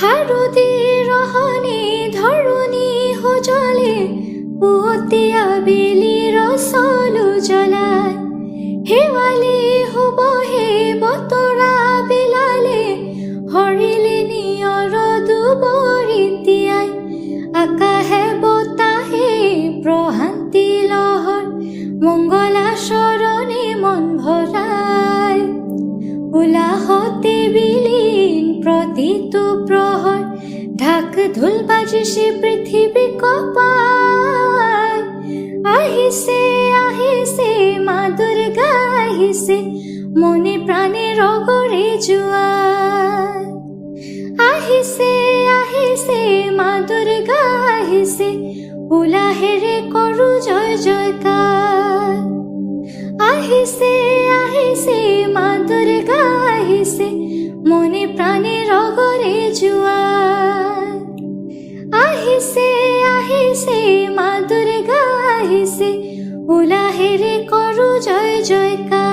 শাৰদী ৰহণী ধৰণী সজলে পুৱতি আবেলিৰ চলু জ্বলাই শেৱালি হ'ব হে বতৰা বিলালে হৰিলে নিয়ৰ দুবৰি তিয়াই আকাশে বতাহে প্ৰশান্তি লহৰ মংগলা চৰণে মন ভৰাই উলাহতে বিলীন প্ৰতিটো প্ৰহৰ ঢাক ঢোল বাজিছে পৃথিৱী কঁপাই আহিছে আহিছে মা দুৰ্গা আহিছে মনে প্ৰাণে ৰগৰে জোৱাই আহিছে আহিছে মা দুৰ্গা আহিছে উলাহেৰে কৰো জয় জয়কাৰ আহিছে আহিছে মা দুৰ্গা আহিছে মনে প্ৰাণে ৰগৰে জোৱাই আহিছে আহিছে মা দুৰ্গা আহিছে উলাহেৰে কৰো জয় জয়কাৰ।